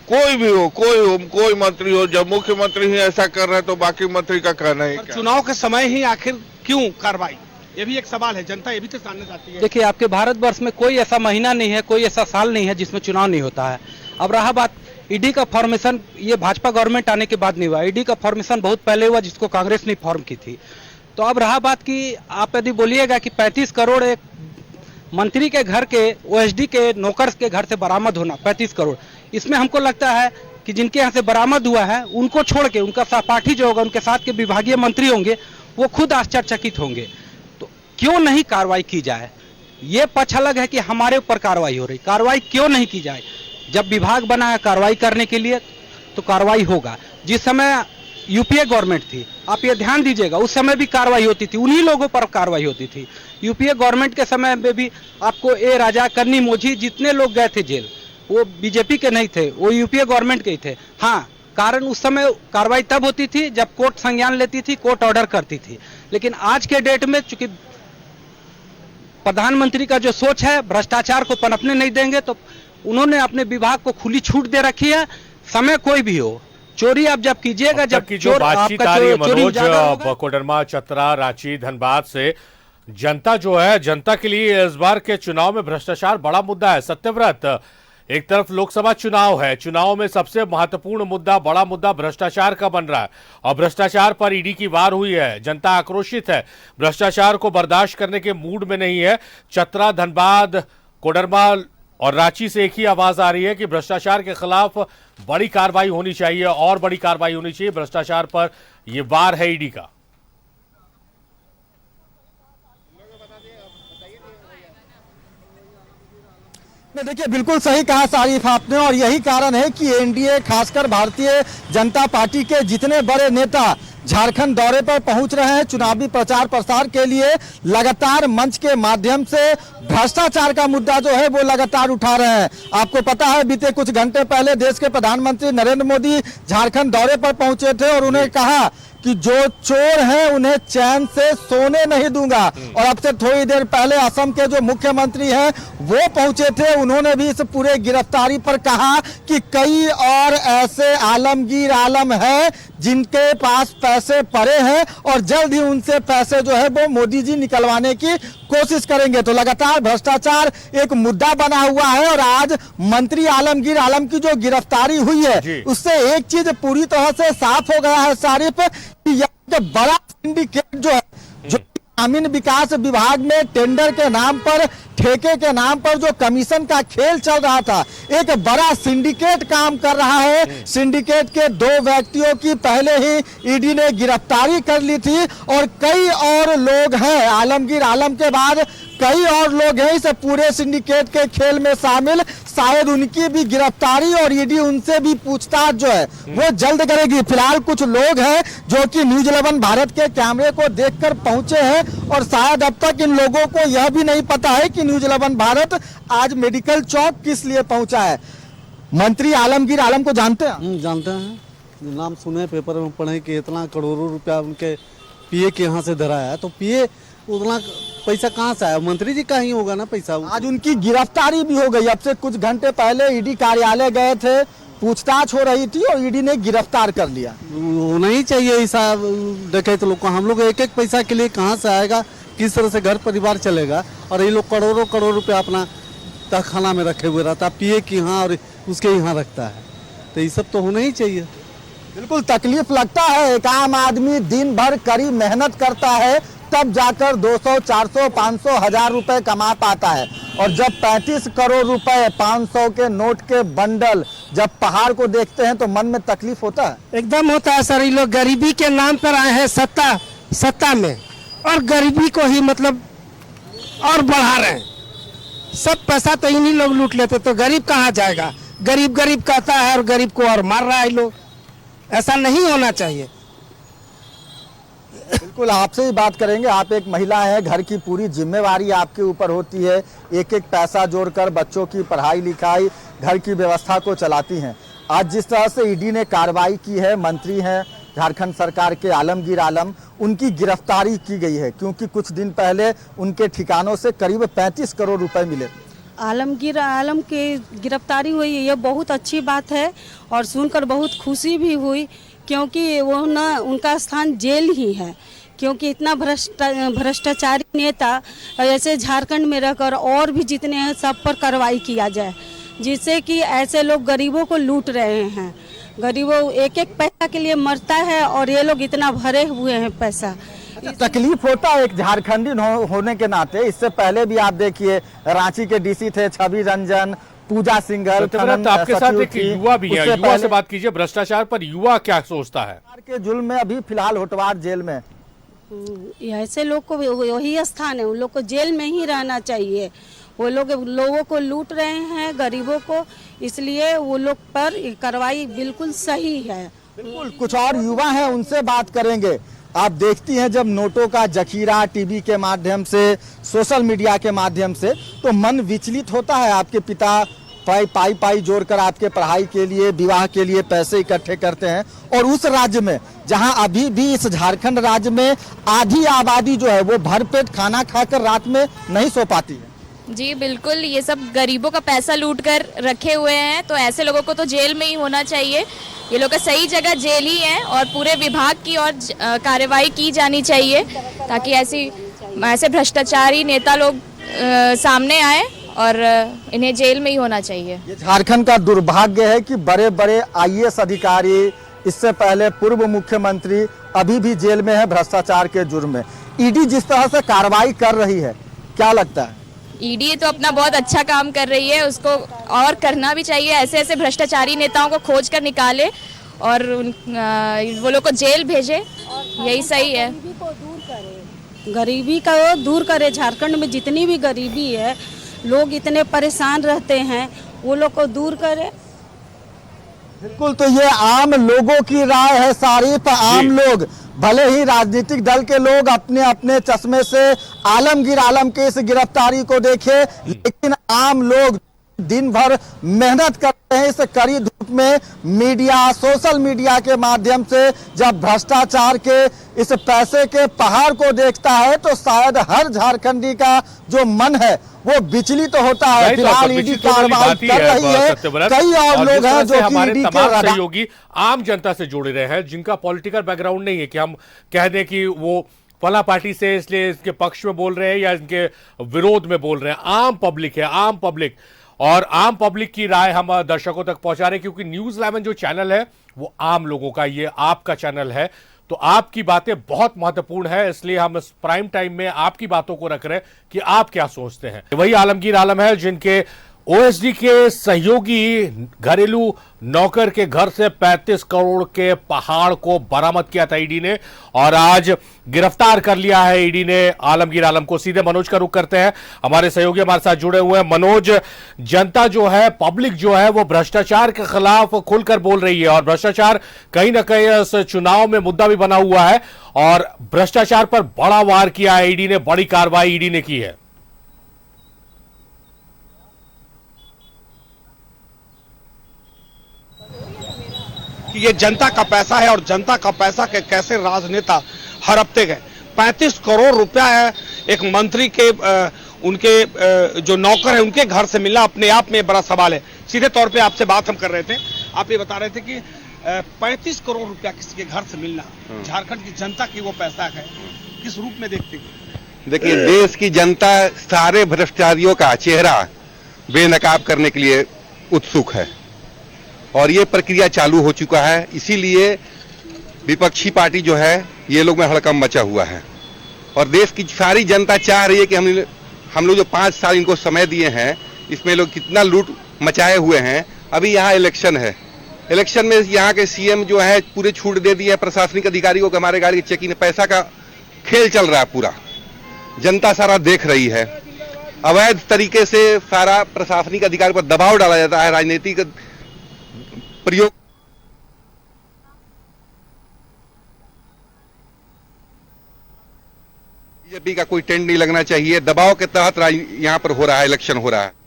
S18: कोई भी हो, कोई मंत्री हो, जब मुख्यमंत्री ही ऐसा कर रहे हैं तो बाकी मंत्री का कहना ही क्या।
S14: चुनाव के समय ही आखिर क्यों कार्रवाई, ये भी एक सवाल है। जनता ये भी तो सामने आती है।
S4: देखिए, आपके भारतवर्ष में कोई ऐसा महीना नहीं है, कोई ऐसा साल नहीं है जिसमें चुनाव नहीं होता है। अब रहा बात ईडी का फॉर्मेशन, ये भाजपा गवर्नमेंट आने के बाद नहीं हुआ। ईडी का फॉर्मेशन बहुत पहले हुआ, जिसको कांग्रेस ने फॉर्म की थी। तो अब रहा बात कि आप यदि बोलिएगा कि 35 करोड़ एक मंत्री के घर के ओएसडी के नौकर के घर से बरामद होना, 35 करोड़, इसमें हमको लगता है कि जिनके यहाँ से बरामद हुआ है उनको छोड़ के उनका सहपाठी जो होगा, उनके साथ के विभागीय मंत्री होंगे, वो खुद आश्चर्यचकित होंगे। तो क्यों नहीं कार्रवाई की जाए? ये पक्ष अलग है कि हमारे ऊपर कार्रवाई हो रही, कार्रवाई क्यों नहीं की जाए? जब विभाग बना है कार्रवाई करने के लिए तो कार्रवाई होगा। जिस समय यूपीए गवर्नमेंट थी, आप ये ध्यान दीजिएगा, उस समय भी कार्रवाई होती थी, उन्हीं लोगों पर कार्रवाई होती थी। यूपीए गवर्नमेंट के समय में भी आपको ए राजा, कन्नी मोझी, जितने लोग गए थे जेल, वो बीजेपी के नहीं थे, वो यूपीए गवर्नमेंट के ही थे। हाँ, कारण उस समय कार्रवाई तब होती थी जब कोर्ट संज्ञान लेती थी, कोर्ट ऑर्डर करती थी। लेकिन आज के डेट में चूंकि प्रधानमंत्री का जो सोच है भ्रष्टाचार को पनपने नहीं देंगे, तो उन्होंने अपने विभाग को खुली छूट दे रखी है। समय कोई भी हो, चोरी आप जब कीजिएगा, जब
S1: की जो बातचीत आ रही है मनोज, कोडरमा, चतरा, रांची, धनबाद से, जनता जो है, जनता के लिए इस बार के चुनाव में भ्रष्टाचार बड़ा मुद्दा है। सत्यव्रत, एक तरफ लोकसभा चुनाव है, चुनाव में सबसे महत्वपूर्ण मुद्दा, बड़ा मुद्दा भ्रष्टाचार का बन रहा है और भ्रष्टाचार पर ईडी की वार हुई है। जनता आक्रोशित है, भ्रष्टाचार को बर्दाश्त करने के मूड में नहीं है। चतरा, धनबाद, कोडरमा और रांची से एक ही आवाज आ रही है कि भ्रष्टाचार के खिलाफ बड़ी कार्रवाई होनी चाहिए और बड़ी कार्रवाई होनी चाहिए। भ्रष्टाचार पर यह वार है ईडी का।
S19: देखिए, बिल्कुल सही कहा सारिफ आपने, और यही कारण है कि एनडीए, खासकर भारतीय जनता पार्टी के जितने बड़े नेता झारखंड दौरे पर पहुंच रहे हैं चुनावी प्रचार प्रसार के लिए, लगातार मंच के माध्यम से भ्रष्टाचार का मुद्दा जो है वो लगातार उठा रहे हैं। आपको पता है, बीते कुछ घंटे पहले देश के प्रधानमंत्री नरेंद्र मोदी झारखंड दौरे पर पहुंचे थे और उन्हें कहा कि जो चोर हैं उन्हें चैन से सोने नहीं दूंगा। और अब से थोड़ी देर पहले असम के जो मुख्यमंत्री हैं वो पहुंचे थे, उन्होंने भी इस पूरे गिरफ्तारी पर कहा कि कई और ऐसे आलमगीर आलम हैं जिनके पास पैसे पड़े हैं और जल्द ही उनसे पैसे जो है वो मोदी जी निकलवाने की कोशिश करेंगे। तो लगातार भ्रष्टाचार एक मुद्दा बना हुआ है और आज मंत्री आलमगीर आलम की जो गिरफ्तारी हुई है उससे एक चीज पूरी तरह से साफ हो गया है सारिफ, कि यहाँ बड़ा सिंडिकेट जो है, जो ग्रामीण विकास विभाग में टेंडर के नाम पर, ठेके के नाम पर जो कमीशन का खेल चल रहा था, एक बड़ा सिंडिकेट काम कर रहा है। सिंडिकेट के 2 व्यक्तियों की पहले ही ईडी ने गिरफ्तारी कर ली थी और कई और लोग हैं, आलमगीर आलम के बाद कई और लोग हैं इस पूरे सिंडिकेट के खेल में शामिल। शायद उनकी भी गिरफ्तारी और ईडी उनसे भी पूछताछ जो है वो जल्द करेगी। फिलहाल कुछ लोग हैं जो कि न्यूज 11 भारत के कैमरे को देखकर पहुंचे हैं और शायद अब तक इन लोगों को यह भी नहीं पता है कि न्यूज 11 भारत आज मेडिकल चौक किस लिए पहुंचा है। मंत्री आलमगीर आलम को जानते हैं?
S20: जानते हैं, नाम सुने, पेपर में पढ़े कि इतना करोड़ों रुपया उनके पीए के यहाँ से धरा है। तो पीए उतना पैसा कहाँ से आया? मंत्री जी का ही होगा ना पैसा।
S19: आज उनकी गिरफ्तारी भी हो गई। अब से कुछ घंटे पहले ईडी कार्यालय गए थे, पूछताछ हो रही थी और ईडी ने गिरफ्तार कर लिया।
S20: नहीं चाहिए हिसाब देखे तो लोग को, हम लोग एक एक पैसा के लिए कहाँ से आएगा, किस तरह से घर परिवार चलेगा। और ये लोग करोड़ों करोड़ रुपया अपना तहखाना में रखे हुए रहता, पीए की यहाँ और उसके यहाँ रखता है। तो ये सब तो होना ही चाहिए।
S19: बिल्कुल तकलीफ लगता है, एक आम आदमी दिन भर कड़ी मेहनत करता है तब जाकर 200, 400, 500, 1000 रुपए कमा पाता है। और जब 35 करोड़ रुपए 500 के नोट के बंडल जब पहाड़ को देखते हैं तो मन में तकलीफ होता है।
S21: एकदम होता है सर। ये लोग गरीबी के नाम पर आए हैं सत्ता में और गरीबी को ही मतलब और बढ़ा रहे हैं। सब पैसा तो इन्हीं लोग लूट लेते, तो गरीब कहाँ जाएगा? गरीब कहता है और गरीब को और मार रहा है लोग। ऐसा नहीं होना चाहिए।
S19: बिल्कुल आपसे ही बात करेंगे। आप एक महिला है, घर की पूरी जिम्मेवारी आपके ऊपर होती है, एक एक पैसा जोड़कर बच्चों की पढ़ाई लिखाई, घर की व्यवस्था को चलाती हैं। आज जिस तरह से ईडी ने कार्रवाई की है, मंत्री हैं झारखंड सरकार के आलमगीर आलम, उनकी गिरफ्तारी की गई है क्योंकि कुछ दिन पहले उनके ठिकानों से करीब 35 करोड़ रुपए मिले।
S3: आलमगीर आलम की गिरफ्तारी हुई, ये बहुत अच्छी बात है और सुनकर बहुत खुशी भी हुई क्योंकि वो ना उनका स्थान जेल ही है, क्योंकि इतना भ्रष्टाचारी नेता ऐसे झारखंड में रहकर और भी जितने हैं सब पर कार्रवाई किया जाए, जिससे कि ऐसे लोग गरीबों को लूट रहे हैं। गरीबों एक एक पैसा के लिए मरता है और ये लोग इतना भरे हुए हैं पैसा।
S19: तकलीफ होता है एक झारखंडी होने के नाते। इससे पहले भी आप देखिए रांची के डीसी थे छवि रंजन, पूजा सिंघल,
S1: आपके साथ एक युवा भी है, युवा से बात कीजिए। भ्रष्टाचार पर युवा क्या सोचता है?
S19: के जुल्म में अभी फिलहाल होटवार जेल में।
S3: ऐसे लोग को वही स्थान है, उन लोग को जेल में ही रहना चाहिए। वो लोग लोगों को लूट रहे हैं, गरीबों को, इसलिए वो लोग पर कार्रवाई बिल्कुल सही है।
S19: बिल्कुल कुछ और युवा हैं, उनसे बात करेंगे। आप देखती हैं जब नोटों का जखीरा टीवी के माध्यम से, सोशल मीडिया के माध्यम से, तो मन विचलित होता है। आपके पिता पाई जोड़कर आपके पढ़ाई के लिए, विवाह के लिए पैसे इकट्ठे करते हैं और उस राज्य में जहां अभी भी इस झारखंड राज्य में आधी आबादी जो है वो भरपेट खाना खाकर रात में नहीं सो पाती है।
S22: जी बिल्कुल, ये सब गरीबों का पैसा लूट कर रखे हुए हैं, तो ऐसे लोगों को तो जेल में ही होना चाहिए। ये लोग का सही जगह जेल ही है और पूरे विभाग की और कार्रवाई की जानी चाहिए ताकि ऐसे भ्रष्टाचारी नेता लोग सामने आए और इन्हें जेल में ही होना चाहिए।
S19: ये झारखंड का दुर्भाग्य है कि बड़े बड़े IAS अधिकारी, इससे पहले पूर्व मुख्यमंत्री अभी भी जेल में है भ्रष्टाचार के जुर्म में। ईडी जिस तरह से कार्रवाई कर रही है, क्या लगता है?
S22: ईडी तो अपना बहुत अच्छा काम कर रही है, उसको और करना भी चाहिए। ऐसे ऐसे भ्रष्टाचारी नेताओं को खोज कर निकाले और वो लोग को जेल भेजे, यही सही है।
S3: गरीबी का वो दूर करे। झारखंड में जितनी भी गरीबी है, लोग इतने परेशान रहते हैं, वो लोग को दूर करे।
S19: बिल्कुल, तो ये आम लोगों की राय है सारिफ। आम लोग, भले ही राजनीतिक दल के लोग अपने अपने चश्मे से आलमगीर आलम के इस गिरफ्तारी को देखे, लेकिन आम लोग दिन भर मेहनत करते हैं इस कड़ी धूप में। मीडिया, सोशल मीडिया के माध्यम से जब भ्रष्टाचार के इस पैसे के पहाड़ को देखता है तो शायद हर झारखंडी का जो मन है वो विचलित तो होता है। फिलहाल ईडी कार्रवाई कर रही है, कई और लोग हैं जो कि ईडी के
S1: सहयोगी आम जनता से जुड़े रहे हैं, जिनका पॉलिटिकल बैकग्राउंड नहीं है कि हम कह दें कि वो फला पार्टी से इसलिए इसके पक्ष में बोल रहे हैं या इनके विरोध में बोल रहे हैं। आम पब्लिक है, आम पब्लिक, और आम पब्लिक की राय हम दर्शकों तक पहुंचा रहे हैं क्योंकि न्यूज 11 जो चैनल है वो आम लोगों का, ये आपका चैनल है, तो आपकी बातें बहुत महत्वपूर्ण है। इसलिए हम इस प्राइम टाइम में आपकी बातों को रख रहे हैं कि आप क्या सोचते हैं। वही आलमगीर आलम है जिनके OSD के सहयोगी घरेलू नौकर के घर से 35 करोड़ के पहाड़ को बरामद किया था ईडी ने और आज गिरफ्तार कर लिया है ईडी ने आलमगीर आलम को। सीधे मनोज का रुख करते हैं, हमारे सहयोगी हमारे साथ जुड़े हुए हैं। मनोज, जनता जो है, पब्लिक जो है, वो भ्रष्टाचार के खिलाफ खुलकर बोल रही है और भ्रष्टाचार कहीं ना कहीं इस चुनाव में मुद्दा भी बना हुआ है और भ्रष्टाचार पर बड़ा वार किया है ईडी ने, बड़ी कार्रवाई ईडी ने की है।
S14: कि ये जनता का पैसा है और जनता का पैसा के कैसे राजनेता हड़पते गए। 35 करोड़ रुपया है एक मंत्री के उनके जो नौकर है उनके घर से मिलना अपने आप में बड़ा सवाल है। सीधे तौर पे आपसे बात हम कर रहे थे, आप ये बता रहे थे कि 35 करोड़ रुपया किसी के घर से मिलना झारखंड की जनता की वो पैसा है, किस रूप में देखते हैं?
S17: देखिए, देश की जनता सारे भ्रष्टाचारियों का चेहरा बेनकाब करने के लिए उत्सुक है और ये प्रक्रिया चालू हो चुका है। इसीलिए विपक्षी पार्टी जो है ये लोग में हड़कंप मचा हुआ है और देश की सारी जनता चाह रही है कि हम लोग जो 5 साल इनको समय दिए हैं इसमें लोग कितना लूट मचाए हुए हैं। अभी यहाँ इलेक्शन है, इलेक्शन में यहाँ के CM जो है पूरे छूट दे दिए प्रशासनिक अधिकारियों को, हमारे गाड़ी की चेकिंग, पैसा का खेल चल रहा है पूरा, जनता सारा देख रही है। अवैध तरीके से सारा प्रशासनिक अधिकारी पर दबाव डाला जाता है, राजनीतिक प्रयोग बीजेपी का कोई टेंट नहीं लगना चाहिए। दबाव के तहत यहाँ पर हो रहा है, इलेक्शन हो रहा है।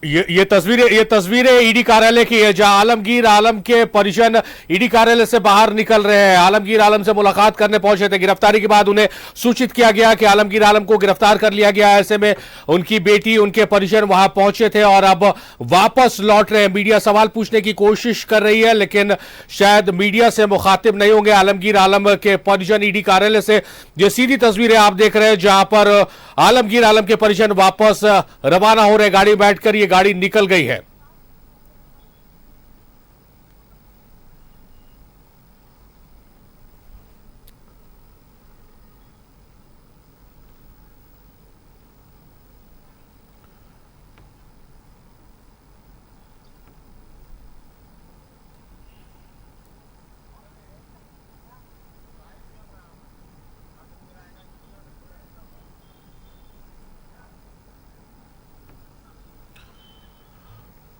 S1: ये तस्वीरें ईडी कार्यालय की है, जहां आलमगीर आलम के परिजन ईडी कार्यालय से बाहर निकल रहे हैं। आलमगीर आलम से मुलाकात करने पहुंचे थे। गिरफ्तारी के बाद उन्हें सूचित किया गया कि आलमगीर आलम को गिरफ्तार कर लिया गया है। ऐसे में उनकी बेटी, उनके परिजन वहां पहुंचे थे और अब वापस लौट रहे हैं। मीडिया सवाल पूछने की कोशिश कर रही है, लेकिन शायद मीडिया से मुखातिब नहीं होंगे आलमगीर आलम के परिजन ईडी कार्यालय से। ये सीधी तस्वीरें आप देख रहे हैं, जहां पर आलमगीर आलम के परिजन वापस रवाना हो रहे। गाड़ी बैठकर ये गाड़ी निकल गई है।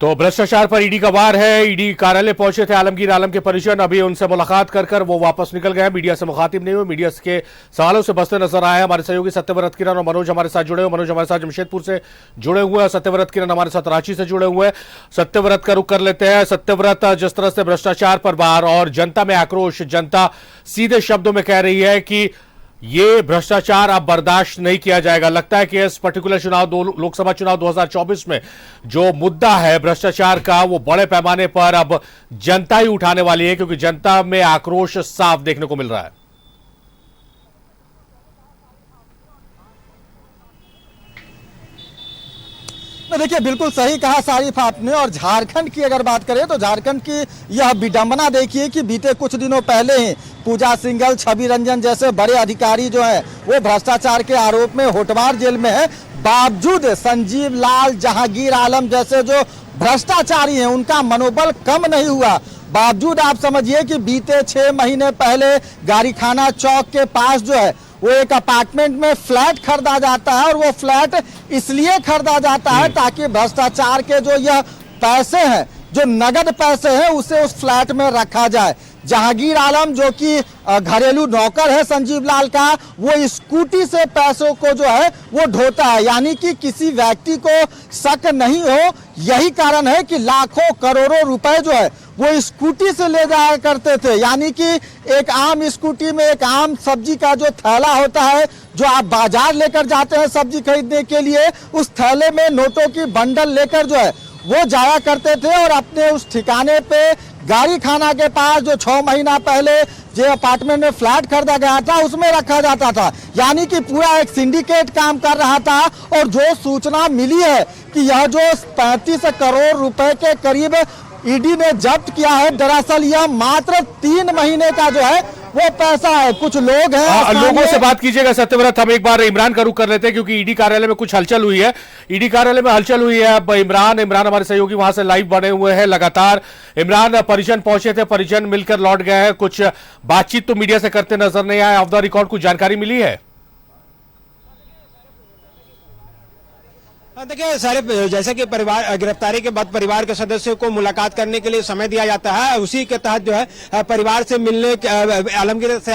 S1: तो भ्रष्टाचार पर ईडी का वार है। ईडी कार्यालय पहुंचे थे आलमगीर आलम के परिजन, अभी उनसे मुलाकात कर वो वापस निकल गए। मीडिया से मुखातिब नहीं हुए, मीडिया के सवालों से बचते नजर आए। हमारे सहयोगी सत्यव्रत किरण और मनोज हमारे साथ जुड़े हुए। मनोज हमारे साथ जमशेदपुर से जुड़े हुए हैं, सत्यव्रत किरण हमारे साथ रांची से जुड़े हुए हैं। सत्यव्रत का रुख कर लेते हैं। सत्यव्रत, जिस तरह से भ्रष्टाचार पर वार और जनता में आक्रोश, जनता सीधे शब्दों में कह रही है कि ये भ्रष्टाचार अब बर्दाश्त नहीं किया जाएगा। लगता है कि इस पर्टिकुलर चुनाव, लोकसभा चुनाव 2024 में जो मुद्दा है भ्रष्टाचार का, वो बड़े पैमाने पर अब जनता ही उठाने वाली है, क्योंकि जनता में आक्रोश साफ देखने को मिल रहा है।
S19: देखिए, बिल्कुल सही कहा सारिफ आपने। और झारखंड की अगर बात करें तो झारखंड की यह विडंबना देखिए कि बीते कुछ दिनों पहले ही पूजा सिंघल, छवि रंजन जैसे बड़े अधिकारी जो है वो भ्रष्टाचार के आरोप में होटवार जेल में है। बावजूद संजीव लाल, जहांगीर आलम जैसे जो भ्रष्टाचारी हैं उनका मनोबल कम नहीं हुआ। बावजूद आप समझिए कि बीते 6 महीने पहले गारीखाना चौक के पास जो है वो एक अपार्टमेंट में फ्लैट खरीदा जाता है, और वो फ्लैट इसलिए खरीदा जाता है ताकि भ्रष्टाचार के जो यह पैसे हैं, जो नगद पैसे हैं, उसे उस फ्लैट में रखा जाए। जहांगीर आलम जो कि घरेलू नौकर है संजीव लाल का, वो स्कूटी से पैसों को जो है वो ढोता है, यानी कि किसी व्यक्ति को शक नहीं हो। यही कारण है कि लाखों करोड़ों रुपए जो है वो स्कूटी से ले जाया करते थे, यानी कि एक आम स्कूटी में एक आम सब्जी का जो थैला होता है, जो आप बाजार लेकर जाते हैं सब्जी खरीदने के लिए, उस थैले में नोटों की बंडल लेकर जो है वो जाया करते थे और अपने उस ठिकाने पे गारीखाना के पास जो 6 महीना पहले जो अपार्टमेंट में फ्लैट खरीदा गया था उसमें रखा जाता था। यानी कि पूरा एक सिंडिकेट काम कर रहा था। और जो सूचना मिली है कि यह जो 35 करोड़ रुपए के करीब ईडी ने जब्त किया है, दरअसल यह मात्र 3 महीने का जो है वो पैसा है। कुछ लोग हैं,
S1: लोगों से बात कीजिएगा सत्यव्रत। हम एक बार इमरान का रुख कर लेते हैं, क्योंकि ईडी कार्यालय में कुछ हलचल हुई है। ईडी कार्यालय में हलचल हुई है। अब इमरान हमारे सहयोगी वहां से लाइव बने हुए हैं लगातार। इमरान, परिजन पहुंचे थे, परिजन मिलकर लौट गए हैं। कुछ बातचीत तो मीडिया से करते नजर नहीं आए। ऑफ द रिकॉर्ड कुछ जानकारी मिली है?
S21: देखिए सारे, जैसे कि परिवार गिरफ्तारी के बाद परिवार के सदस्यों को मुलाकात करने के लिए समय दिया जाता है, उसी के तहत जो है परिवार से मिलने,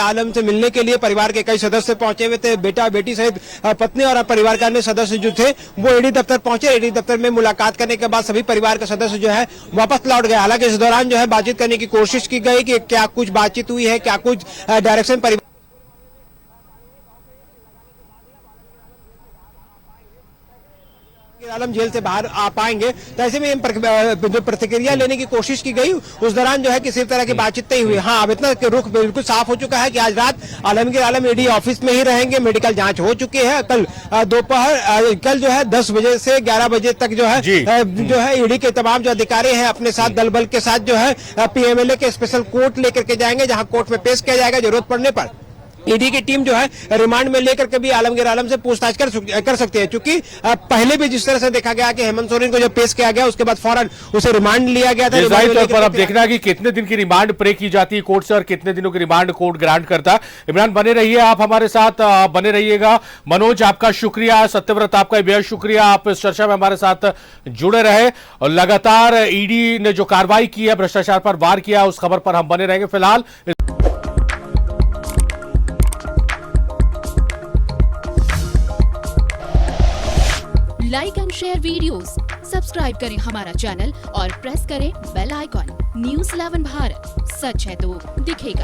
S21: आलम से मिलने के लिए परिवार के कई सदस्य पहुंचे हुए थे। बेटा बेटी सहित पत्नी और परिवार के अन्य सदस्य जो थे वो ईडी दफ्तर पहुंचे। ईडी दफ्तर में मुलाकात करने के बाद सभी परिवार के सदस्य जो है वापस लौट गए। हालांकि इस दौरान जो है बातचीत करने की कोशिश की गई कि क्या कुछ बातचीत हुई है, क्या कुछ डायरेक्शन परिवार आलम जेल से बाहर आ पाएंगे। तो ऐसे में जो प्रतिक्रिया लेने की कोशिश की गई, उस दौरान जो है किसी तरह की बातचीत नहीं हुई। हाँ, अब इतना रुख बिल्कुल साफ हो चुका है कि आज रात आलमगीर आलम ईडी ऑफिस में ही रहेंगे। मेडिकल जांच हो चुकी है। कल दोपहर कल जो है 10 बजे से 11 बजे तक जो है ईडी के तमाम जो अधिकारी हैं अपने साथ दल बल के साथ जो है पीएमएलए के स्पेशल कोर्ट लेकर के जाएंगे, जहां कोर्ट में पेश किया जाएगा। जरूरत पड़ने पर ईडी की टीम जो है रिमांड में लेकर के भी आलमगीर आलम से पूछताछ कर सकती है, क्योंकि पहले भी जिस तरह से देखा गया कि हेमंत सोरेन को जब पेश किया गया उसके बाद फौरन उसे रिमांड लिया गया था।
S1: जाहिर तौर पर अब देखना कि कितने दिन की रिमांड प्रे की जाती है कोर्ट से और कितने दिनों की रिमांड कोर्ट ग्रांट करता है। इमरान, बने रहिए, आप हमारे साथ बने रहिएगा। मनोज, आपका शुक्रिया। सत्यव्रत, आपका बेहद शुक्रिया, आप इस चर्चा में हमारे साथ जुड़े रहे। और लगातार ईडी ने जो कार्रवाई की है, भ्रष्टाचार पर वार किया, उस खबर पर हम बने रहेंगे। फिलहाल
S2: शेयर वीडियोस, सब्सक्राइब करें हमारा चैनल और प्रेस करें बेल आइकॉन। News 11 भारत, सच है तो दिखेगा।